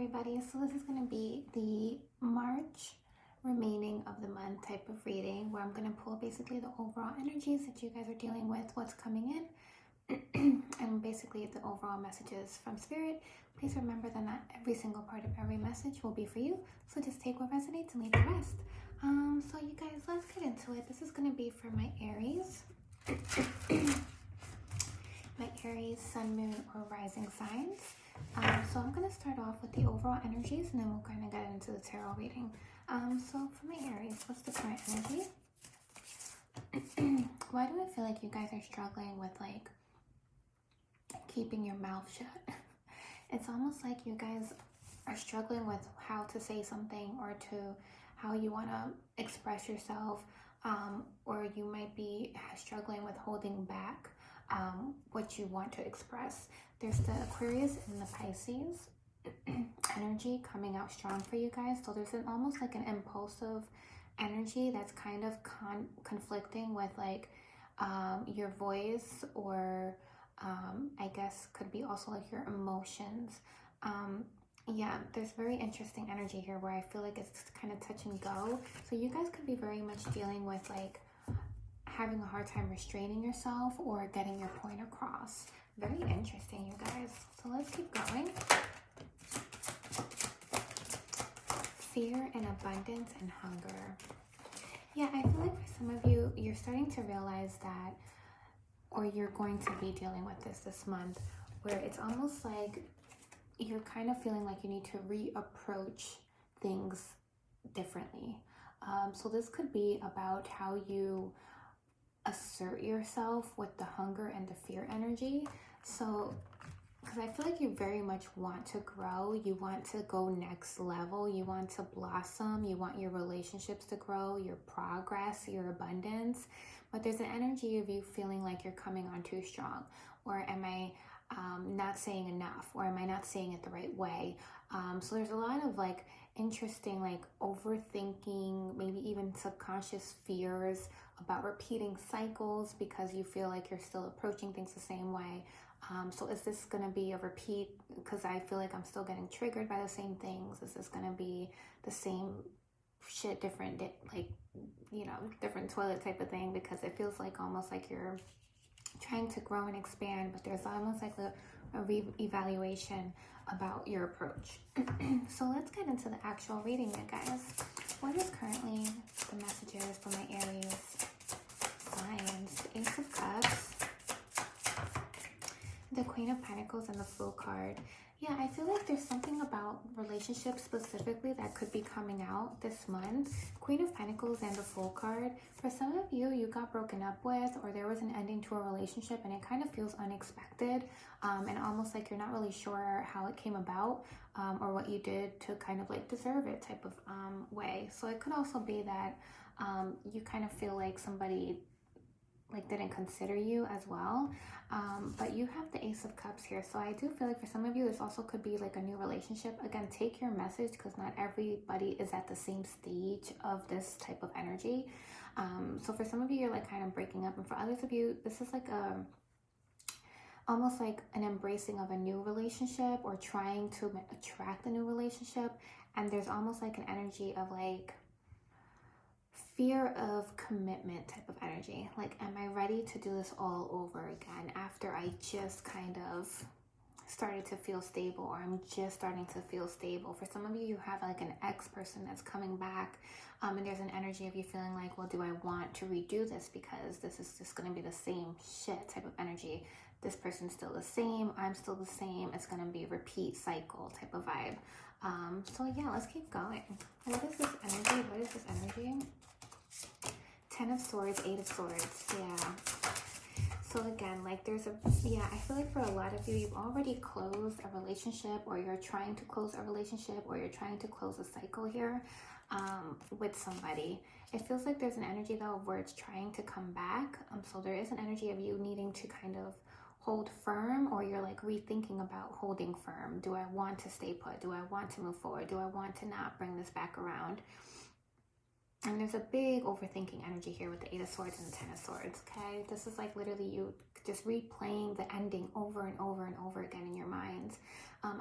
everybody. So this is going to be the March remaining of the month type of reading where I'm going to pull basically the overall energies that you guys are dealing with, what's coming in, and basically the overall messages from Spirit. Please remember that not every single part of every message will be for you. So just take what resonates and leave the rest. So you guys, let's get into it. This is going to be for my Aries. My Aries, Sun, Moon, or Rising signs. So I'm going to start off with the overall energies and then we'll kind of get into the tarot reading. So for my Aries, what's the current energy? Why do I feel like you guys are struggling with like keeping your mouth shut? It's almost like you guys are struggling with how to say something or to how you want to express yourself, or you might be struggling with holding back what you want to express. There's the Aquarius and the Pisces energy coming out strong for you guys. So there's almost like an impulsive energy that's kind of conflicting with like your voice, or I guess could be also like your emotions. Yeah, there's very interesting energy here where I feel like it's kind of touch and go. So you guys could be very much dealing with like having a hard time restraining yourself or getting your point across. Very interesting, you guys. So let's keep going. Fear and abundance and hunger. Yeah, I feel like for some of you, you're starting to realize that, or you're going to be dealing with this month, where it's almost like you're kind of feeling like you need to reapproach things differently. So this could be about how you assert yourself with the hunger and the fear energy. So because I feel like you very much want to grow, you want to go next level, you want to blossom, you want your relationships to grow, your progress, your abundance, but there's an energy of you feeling like you're coming on too strong, or am I not saying enough, or am I not saying it the right way? So there's a lot of like interesting like overthinking, maybe even subconscious fears about repeating cycles because you feel like you're still approaching things the same way. So is this going to be a repeat because I feel like I'm still getting triggered by the same things? Is this going to be the same shit, different, like, you know, different toilet type of thing? Because it feels like almost like you're trying to grow and expand, but there's almost like a re-evaluation about your approach. So let's get into the actual reading, you guys. What is currently the messages for my Aries signs? The Ace of Cups, the Queen of Pentacles, and the Fool card. Yeah, I feel like there's something about relationships specifically that could be coming out this month. Queen of Pentacles and the Fool card. For some of you, you got broken up with, or there was an ending to a relationship and it kind of feels unexpected, and almost like you're not really sure how it came about, or what you did to kind of like deserve it type of way. So it could also be that you kind of feel like somebody like didn't consider you as well, but you have the Ace of Cups here. So I do feel like for some of you this also could be like a new relationship. Again, take your message because not everybody is at the same stage of this type of energy. So for some of you, you're like kind of breaking up, and for others of you, this is like almost like an embracing of a new relationship or trying to attract a new relationship. And there's almost like an energy of like fear of commitment type of energy. Like, am I ready to do this all over again after I just kind of started to feel stable, or I'm just starting to feel stable? For some of you, you have like an ex-person that's coming back, and there's an energy of you feeling like, well, do I want to redo this because this is just going to be the same shit type of energy. This person's still the same, I'm still the same, it's going to be repeat cycle type of vibe. So yeah, let's keep going. What is this energy? What is this energy? 10 of Swords, 8 of Swords. Yeah. So again, like I feel like for a lot of you, you've already closed a relationship, or you're trying to close a relationship, or you're trying to close a cycle here with somebody. It feels like there's an energy though where it's trying to come back. So there is an energy of you needing to kind of hold firm, or you're like rethinking about holding firm. Do I want to stay put? Do I want to move forward? Do I want to not bring this back around? And there's a big overthinking energy here with the Eight of Swords and the Ten of Swords, okay? This is like literally you just replaying the ending over and over and over again in your mind.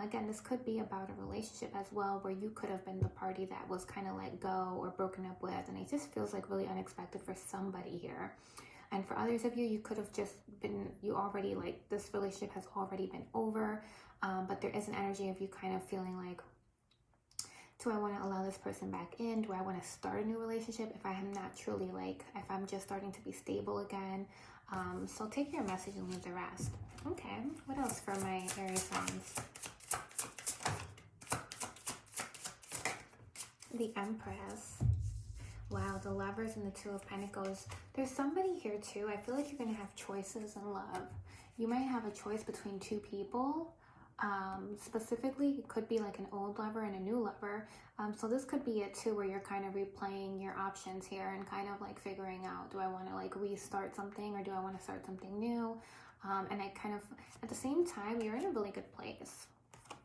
Again, this could be about a relationship as well, where you could have been the party that was kind of let go or broken up with, and it just feels like really unexpected for somebody here. And for others of you, you could have just been, you already, like, this relationship has already been over, but there is an energy of you kind of feeling like, do I want to allow this person back in? Do I want to start a new relationship if I am not truly, like, if I'm just starting to be stable again? So take your message and leave the rest. Okay, what else for my Aries signs? The Empress. Wow, the Lovers and the Two of Pentacles. There's somebody here too. I feel like you're going to have choices in love. You might have a choice between two people. Specifically, it could be like an old lover and a new lover. So this could be it too, where you're kind of replaying your options here and kind of like figuring out, do I want to like restart something or do I want to start something new? And I kind of, at the same time, you're in a really good place.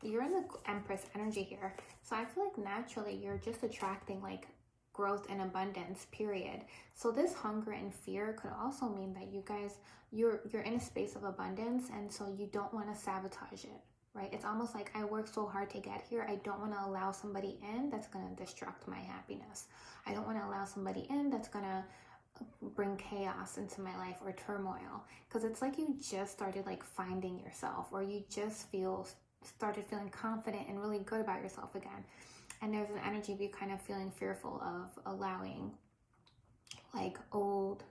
You're in the Empress energy here. So I feel like naturally you're just attracting like growth and abundance, period. So this hunger and fear could also mean that you guys, you're in a space of abundance, and so you don't want to sabotage it, right? It's almost like, I worked so hard to get here, I don't want to allow somebody in that's going to destruct my happiness. I don't want to allow somebody in that's going to bring chaos into my life or turmoil, because it's like you just started like finding yourself, or you just started feeling confident and really good about yourself again. And there's an energy of you kind of feeling fearful of allowing like old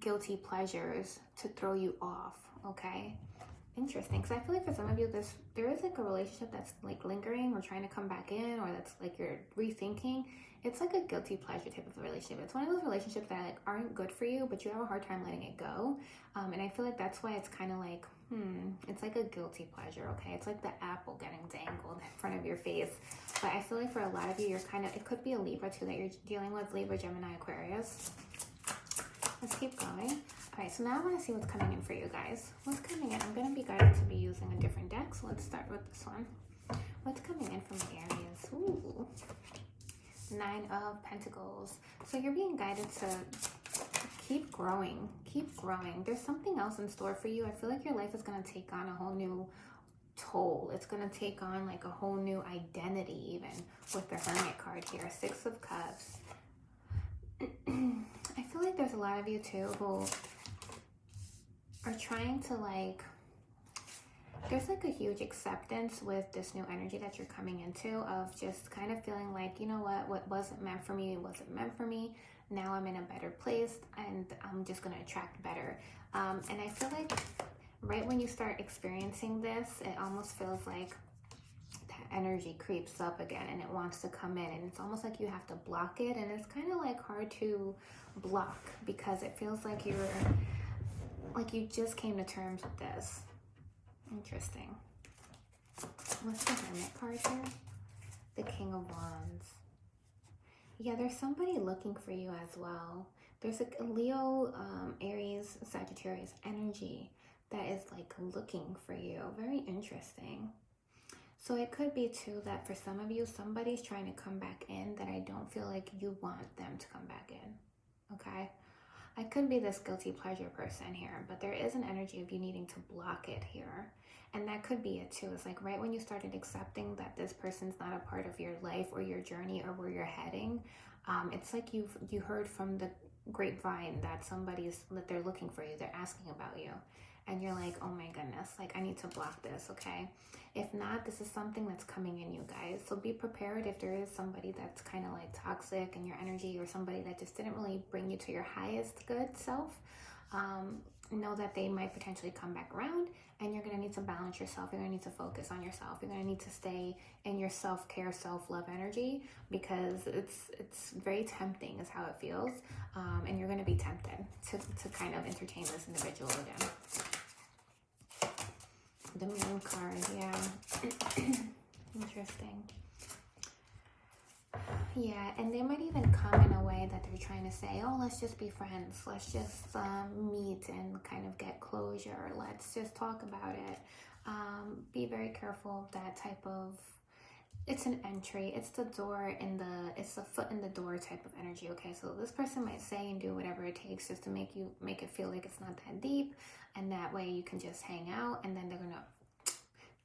guilty pleasures to throw you off, okay? Interesting, because I feel like for some of you, there is like a relationship that's like lingering or trying to come back in, or that's like you're rethinking. It's like a guilty pleasure type of a relationship. It's one of those relationships that like aren't good for you, but you have a hard time letting it go. And I feel like that's why it's kind of like, it's like a guilty pleasure, okay? It's like the apple getting dangled in front of your face. But I feel like for a lot of you, you're kind of, it could be a Libra too that you're dealing with, Libra, Gemini, Aquarius. Let's keep going. All right, so now I want to see what's coming in for you guys. What's coming in? I'm going to be guided to be using a different deck, so let's start with this one. What's coming in from the Aries? Ooh. Nine of Pentacles. So you're being guided to keep growing. Keep growing. There's something else in store for you. I feel like your life is going to take on a whole new toll. It's going to take on like a whole new identity, even with the Hermit card here. Six of Cups. I feel like there's a lot of you too who are trying to like, there's like a huge acceptance with this new energy that you're coming into, of just kind of feeling like, you know what wasn't meant for me, wasn't meant for me. Now I'm in a better place and I'm just going to attract better. And I feel like right when you start experiencing this, it almost feels like that energy creeps up again and it wants to come in, and it's almost like you have to block it, and it's kind of like hard to block because it feels like you just came to terms with this. Interesting. What's the Hermit card here? The King of Wands. Yeah, there's somebody looking for you as well. There's a Leo, Aries, Sagittarius energy that is like looking for you. Very interesting. So it could be too that for some of you, somebody's trying to come back in that I don't feel like you want them to come back in, okay? I could be this guilty pleasure person here, but there is an energy of you needing to block it here. And that could be it too. It's like right when you started accepting that this person's not a part of your life or your journey or where you're heading, it's like you heard from the grapevine that that they're looking for you, they're asking about you. And you're like, oh my goodness, like I need to block this, okay? If not, this is something that's coming in, you guys. So be prepared if there is somebody that's kind of like toxic in your energy, or somebody that just didn't really bring you to your highest good self. Know that they might potentially come back around, and you're going to need to balance yourself. You're going to need to focus on yourself. You're going to need to stay in your self-care, self-love energy, because it's very tempting is how it feels. And you're going to be tempted to kind of entertain this individual again. The Moon card, yeah. Interesting. Yeah, and they might even come in a way that they're trying to say, oh, let's just be friends. Let's just meet and kind of get closure. Let's just talk about it. Be very careful of that type of It's an entry. It's the door in the, it's the foot in the door type of energy. Okay, so this person might say and do whatever it takes just to make it feel like it's not that deep, and that way you can just hang out, and then they're gonna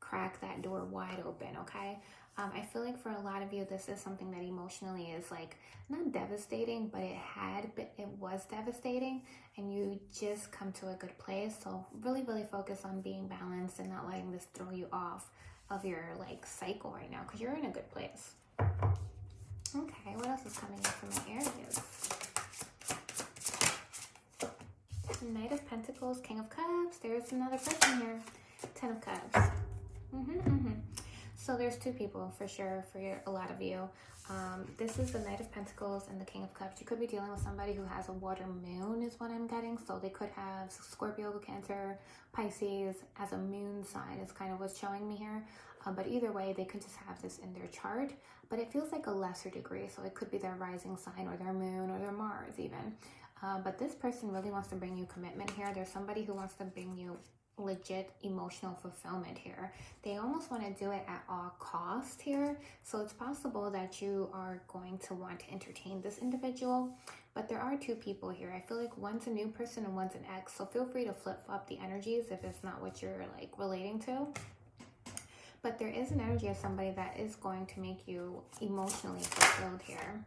crack that door wide open. Okay, I feel like for a lot of you, this is something that emotionally is like not devastating, but it was devastating, and you just come to a good place. So really, really focus on being balanced and not letting this throw you off of your like cycle right now, because you're in a good place. Okay, what else is coming in for my Aries? Knight of Pentacles, King of Cups. There's another person here. Ten of Cups. So there's two people for sure for a lot of you. This is the Knight of Pentacles and the King of Cups. You could be dealing with somebody who has a water moon is what I'm getting. So they could have Scorpio, Cancer, Pisces as a moon sign is kind of what's showing me here. But either way, they could just have this in their chart. But it feels like a lesser degree. So it could be their rising sign or their moon or their Mars even. But this person really wants to bring you commitment here. There's somebody who wants to bring you legit emotional fulfillment here. They almost want to do it at all cost here. So it's possible that you are going to want to entertain this individual, but there are two people here. I feel like one's a new person and one's an ex. So feel free to flip-flop the energies if it's not what you're like relating to. But there is an energy of somebody that is going to make you emotionally fulfilled here.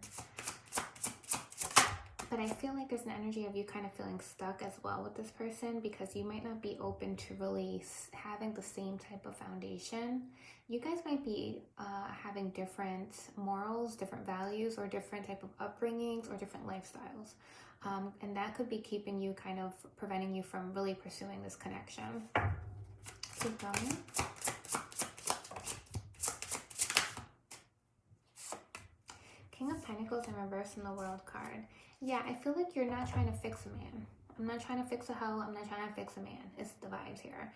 But I feel like there's an energy of you kind of feeling stuck as well with this person, because you might not be open to really having the same type of foundation. You guys might be having different morals, different values, or different type of upbringings or different lifestyles. And that could be keeping you kind of preventing you from really pursuing this connection. Keep going. King of Pentacles in reverse in the World card. Yeah, I feel like you're not trying to fix a man. I'm not trying to fix a hoe. I'm not trying to fix a man. It's the vibes here.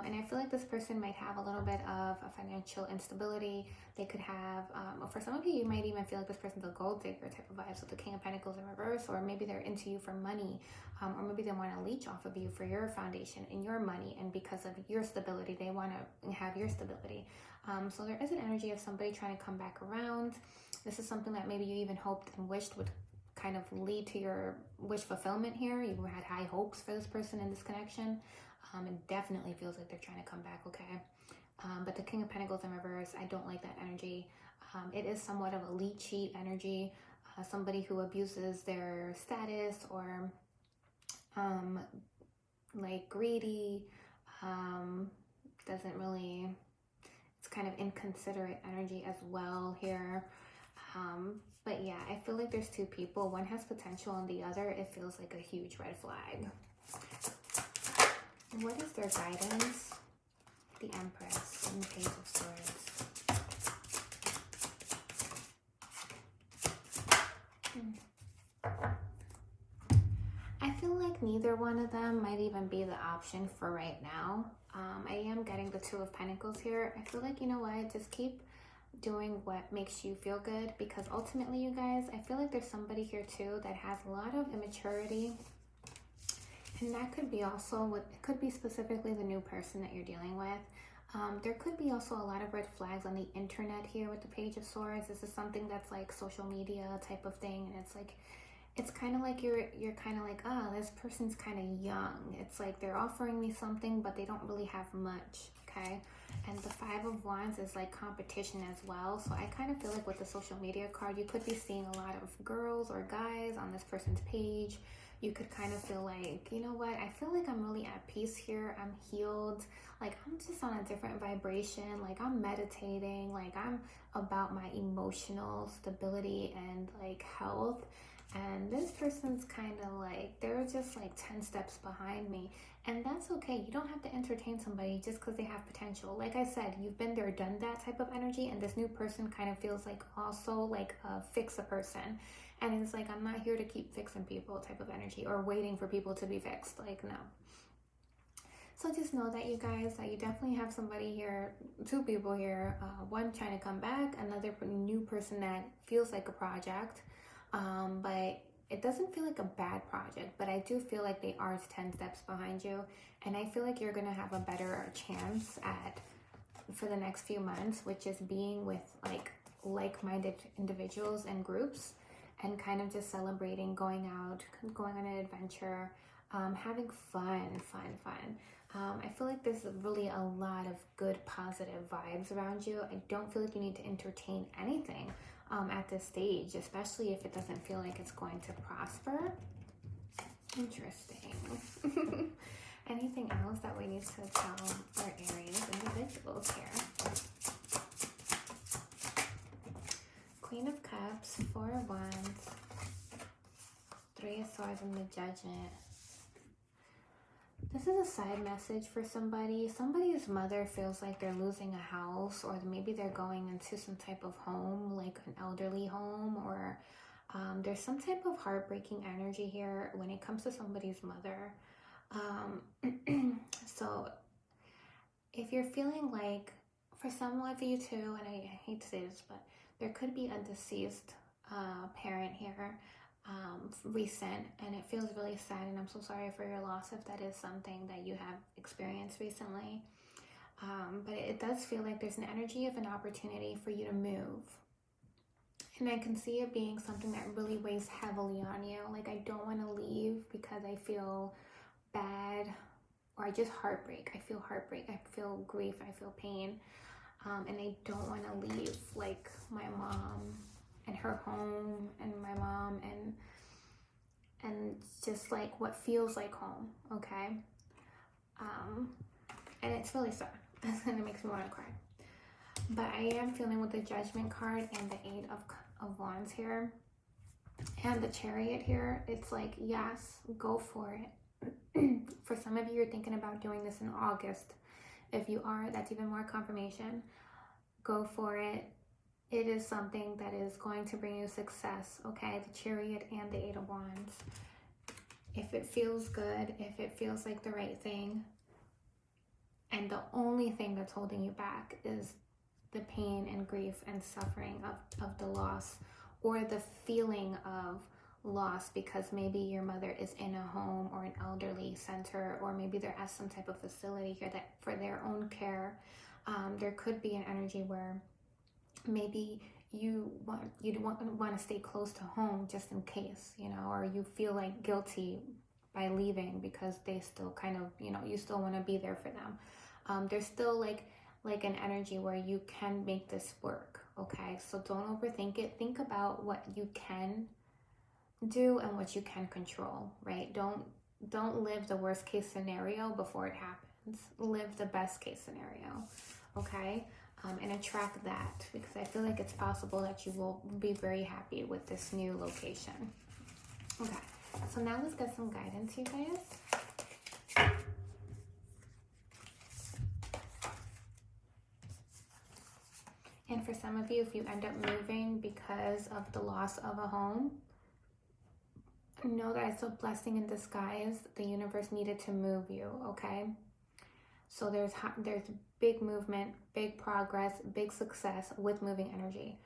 And I feel like this person might have a little bit of a financial instability. They could have, for some of you, you might even feel like this person's a gold digger type of vibe. So the King of Pentacles in reverse, or maybe they're into you for money, or maybe they want to leech off of you for your foundation and your money. And because of your stability, they want to have your stability. So there is an energy of somebody trying to come back around. This is something that maybe you even hoped and wished would kind of lead to your wish fulfillment here. You had high hopes for this person in this connection. It definitely feels like they're trying to come back, okay? But the King of Pentacles in reverse, I don't like that energy. It is somewhat of a lead cheat energy. Somebody who abuses their status or like greedy, doesn't really, it's kind of inconsiderate energy as well here. But yeah, I feel like there's two people. One has potential and the other, it feels like a huge red flag. What is their guidance? The Empress and the Page of Swords. I feel like neither one of them might even be the option for right now. I am getting the Two of Pentacles here. I feel like, you know what, just keep doing what makes you feel good, because ultimately, you guys, I feel like there's somebody here too that has a lot of immaturity, and that could be also what it could be specifically the new person that you're dealing with. There could be also a lot of red flags on the internet here with the Page of Swords. This is something that's like social media type of thing, and it's like, it's kind of like you're kind of like, oh, this person's kind of young. It's like they're offering me something, but they don't really have much, okay? And the Five of Wands is like competition as well. So I kind of feel like with the social media card, you could be seeing a lot of girls or guys on this person's page. You could kind of feel like, you know what, I feel like I'm really at peace here. I'm healed. Like, I'm just on a different vibration. Like, I'm meditating. Like, I'm about my emotional stability and like health. And this person's kind of like, they're just like 10 steps behind me. And that's okay. You don't have to entertain somebody just because they have potential. Like I said, you've been there, done that type of energy. And this new person kind of feels like also like a fix a person. And it's like, I'm not here to keep fixing people type of energy or waiting for people to be fixed. Like, no. So just know that, you guys, that you definitely have somebody here, two people here, one trying to come back, another new person that feels like a project. But it doesn't feel like a bad project, but I do feel like they are 10 steps behind you. And I feel like you're going to have a better chance at for the next few months, which is being with like-minded individuals and groups, and kind of just celebrating, going out, going on an adventure, having fun. I feel like there's really a lot of good positive vibes around you. I don't feel like you need to entertain anything at this stage, especially if it doesn't feel like it's going to prosper. Interesting. Anything else that we need to tell our Aries individuals here? Queen of Cups, Four of Wands, Three of Swords, and the Judgment. This is a side message for somebody. Somebody's mother feels like they're losing a house, or maybe they're going into some type of home, like an elderly home, or there's some type of heartbreaking energy here when it comes to somebody's mother. So if you're feeling like, for some of you too, and I hate to say this, but there could be a deceased parent here, recent, and it feels really sad, and I'm so sorry for your loss if that is something that you have experienced recently. But it does feel like there's an energy of an opportunity for you to move. And I can see it being something that really weighs heavily on you. Like, I don't want to leave because I feel bad, or I just heartbreak. I feel heartbreak. I feel grief. I feel pain. And I don't want to leave, like, my mom and her home, and my mom and just like what feels like home, okay? And it's really sad. And it makes me want to cry. But I am feeling with the Judgment card and the Eight of Wands here and the Chariot here, it's like, yes, go for it. For some of you, you're thinking about doing this in August. If you are, that's even more confirmation. Go for it. It is something that is going to bring you success, okay? The Chariot and the Eight of Wands. If it feels good, if it feels like the right thing, and the only thing that's holding you back is the pain and grief and suffering of the loss, or the feeling of loss because maybe your mother is in a home or an elderly center, or maybe they're at some type of facility here that for their own care. There could be an energy where maybe you want to stay close to home just in case, you know, or you feel like guilty by leaving because they still kind of, you know, you still want to be there for them. There's still like an energy where you can make this work, okay? So don't overthink it. Think about what you can do and what you can control, right? Don't live the worst case scenario before it happens. Live the best case scenario, okay? And attract that, because I feel like it's possible that you will be very happy with this new location. Okay, so now let's get some guidance, you guys. And for some of you, if you end up moving because of the loss of a home, know that it's a blessing in disguise. The universe needed to move you, okay? So there's big movement, big progress, big success with moving energy.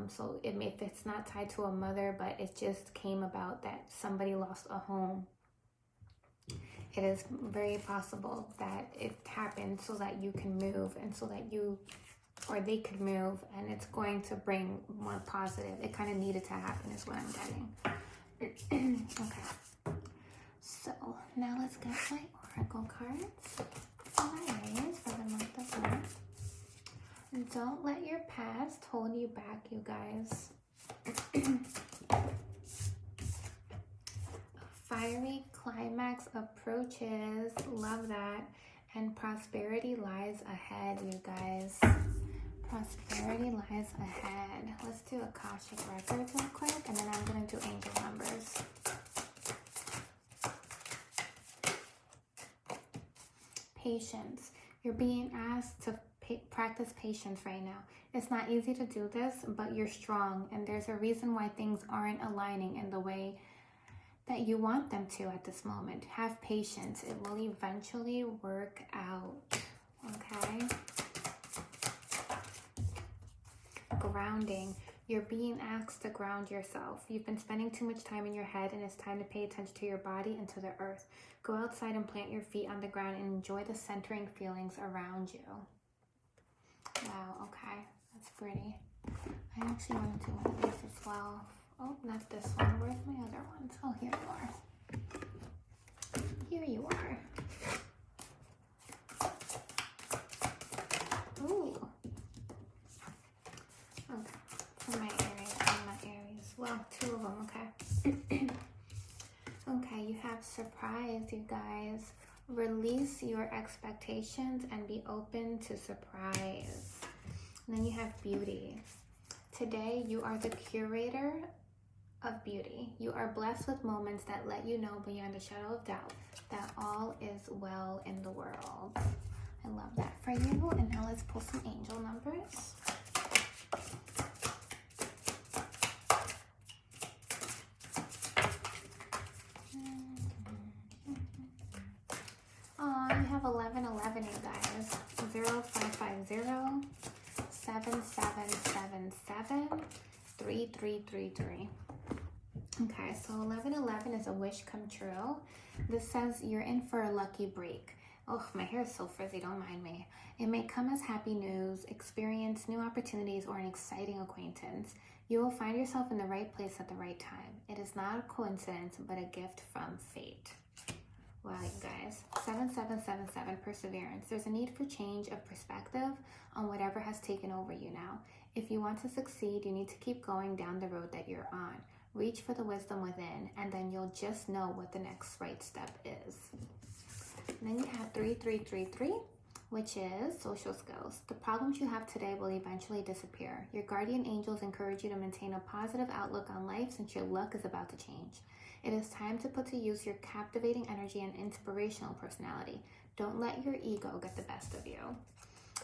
So if it's not tied to a mother, but it just came about that somebody lost a home, it is very possible that it happened so that you can move, and so that or they could move, and it's going to bring more positive. It kind of needed to happen is what I'm getting. Okay. So now let's get my oracle cards. Aries for the month of March. Don't let your past hold you back, you guys. Fiery climax approaches. Love that. And prosperity lies ahead, you guys. Prosperity lies ahead. Let's do Akashic Records real quick, and then I'm going to do angel numbers. Patience. You're being asked to practice patience right now. It's not easy to do this, but you're strong, and there's a reason why things aren't aligning in the way that you want them to at this moment. Have patience. It will eventually work out, okay? Grounding. You're being asked to ground yourself. You've been spending too much time in your head, and it's time to pay attention to your body and to the earth. Go outside and plant your feet on the ground and enjoy the centering feelings around you. Wow, okay. That's pretty. I actually want to do one of these as well. Oh, not this one. Where's my other ones? Oh, here you are. Here you are. Ooh. Okay. For my Aries and my Aries. Well, two of them, okay. Okay, you have surprise, you guys. Release your expectations and be open to surprise. And then you have beauty. Today, you are the curator of beauty. You are blessed with moments that let you know beyond a shadow of doubt that all is well in the world. I love that for you. And now let's pull some angel numbers. Oh, you have 1111, you guys. 0550 7777 3333. Okay, so 1111 is a wish come true. This says you're in for a lucky break. Oh, my hair is so frizzy, don't mind me. It may come as happy news, experience, new opportunities, or an exciting acquaintance. You will find yourself in the right place at the right time. It is not a coincidence, but a gift from fate. Wow, you guys. 7777, perseverance. There's a need for change of perspective on whatever has taken over you now. If you want to succeed, you need to keep going down the road that you're on. Reach for the wisdom within, and then you'll just know what the next right step is. And then you have 3333, which is social skills. The problems you have today will eventually disappear. Your guardian angels encourage you to maintain a positive outlook on life since your luck is about to change. It is time to put to use your captivating energy and inspirational personality. Don't let your ego get the best of you.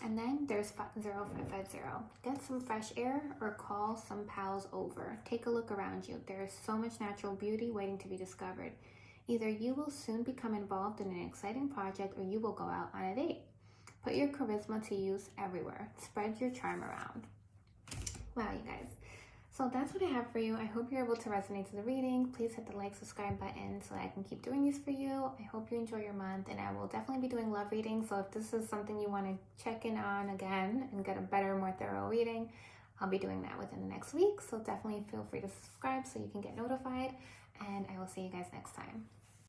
And then there's 0550. Get some fresh air or call some pals over. Take a look around you. There is so much natural beauty waiting to be discovered. Either you will soon become involved in an exciting project or you will go out on a date. Put your charisma to use everywhere. Spread your charm around. Wow, you guys. So that's what I have for you. I hope you're able to resonate to the reading. Please hit the like, subscribe button so I can keep doing these for you. I hope you enjoy your month, and I will definitely be doing love readings. So if this is something you want to check in on again and get a better, more thorough reading, I'll be doing that within the next week. So definitely feel free to subscribe so you can get notified, and I will see you guys next time.